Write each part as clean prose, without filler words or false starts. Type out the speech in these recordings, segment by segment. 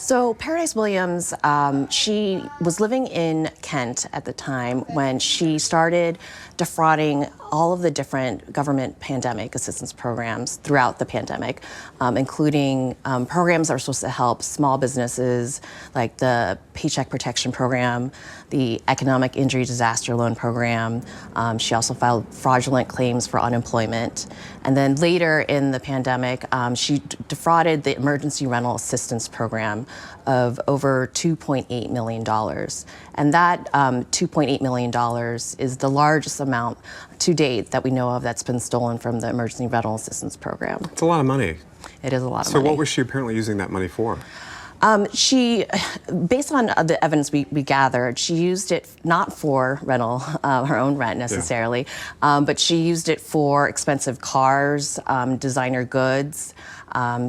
So Paradise Williams, she was living in Kent at the time when she started defrauding all of the different government pandemic assistance programs throughout the pandemic, including programs that are supposed to help small businesses, like the Paycheck Protection Program, the Economic Injury Disaster Loan Program. She also filed fraudulent claims for unemployment. And then later in the pandemic, she defrauded the Emergency Rental Assistance Program of over $2.8 million. And that $2.8 million is the largest amount to date that we know of that's been stolen from the Emergency Rental Assistance Program. It's a lot of money. It is a lot of money. money. So what was she apparently using that money for? She, based on the evidence we gathered, she used it not for rental, her own rent necessarily, but she used it for expensive cars, designer goods.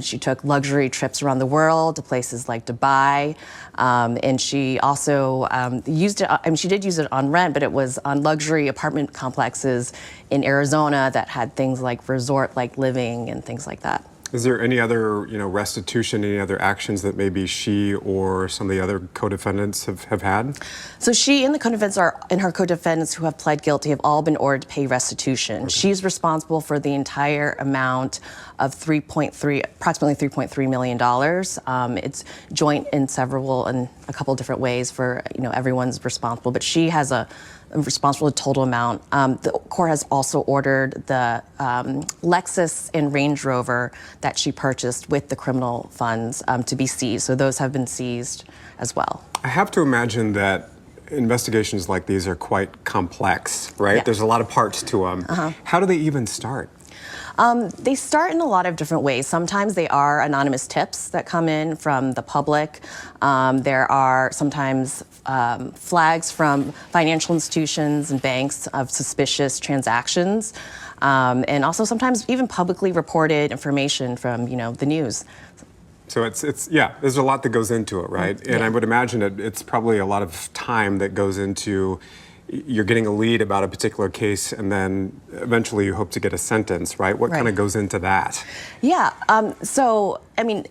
She took luxury trips around the world to places like Dubai, and she also used it. I mean, she did use it on rent, but it was on luxury apartment complexes in Arizona that had things like resort-like living and things like that. Is there any other, restitution, any other actions that maybe she or some of the other co-defendants have had? So she and the co-defendants her co-defendants who have pled guilty have all been ordered to pay restitution. Okay. She's responsible for the entire amount of approximately $3.3 million. It's joint in a couple different ways for, everyone's responsible, but she has responsible for the total amount. The court has also ordered the Lexus and Range Rover that she purchased with the criminal funds to be seized. So those have been seized as well. I have to imagine that investigations like these are quite complex, right? Yeah. There's a lot of parts to them. How do they even start? They start in a lot of different ways. Sometimes they are anonymous tips that come in from the public. There are sometimes flags from financial institutions and banks of suspicious transactions. And also sometimes even publicly reported information from, the news. So there's a lot that goes into it, right? And I would imagine it's probably a lot of time that goes into you're getting a lead about a particular case, and then eventually you hope to get a sentence, right? What kind of goes into that? Yeah. So, I mean,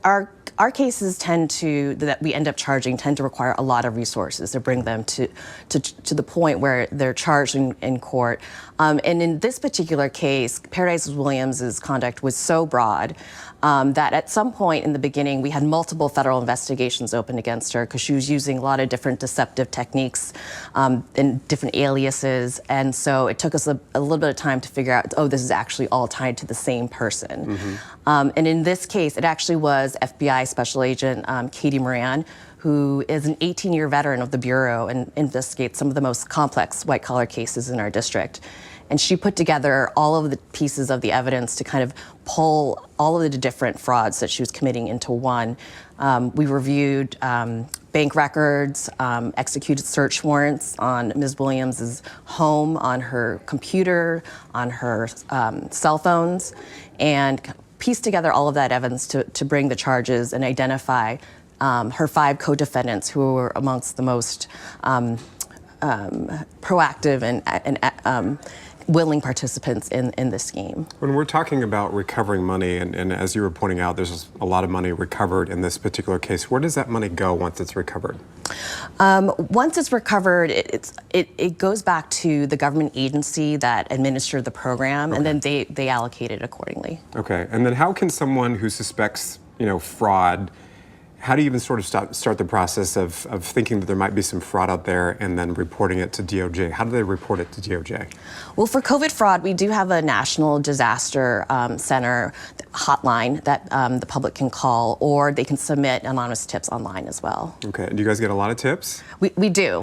our cases that we end up charging tend to require a lot of resources to bring them to the point where they're charged in court. And in this particular case, Paradise Williams' conduct was so broad that at some point in the beginning, we had multiple federal investigations opened against her because she was using a lot of different deceptive techniques and different aliases. And so it took us a little bit of time to figure out, this is actually all tied to the same person. And in this case, it actually was FBI Special Agent Katie Moran, who is an 18-year veteran of the Bureau and investigates some of the most complex white-collar cases in our district. And she put together all of the pieces of the evidence to kind of pull all of the different frauds that she was committing into one. We reviewed bank records, executed search warrants on Ms. Williams' home, on her computer, on her cell phones, and pieced together all of that evidence to bring the charges and identify her 5 co-defendants who were amongst the most proactive and willing participants in this scheme. When we're talking about recovering money, and as you were pointing out, there's a lot of money recovered in this particular case. Where does that money go once it's recovered? Once it's recovered, it goes back to the government agency that administered the program, and then they allocate it accordingly. Okay, and then how can someone who suspects, fraud, how do you even sort of start the process of thinking that there might be some fraud out there and then reporting it to DOJ? How do they report it to DOJ? Well, for COVID fraud, we do have a National Disaster Center hotline that the public can call, or they can submit anonymous tips online as well. Okay, and do you guys get a lot of tips? We do.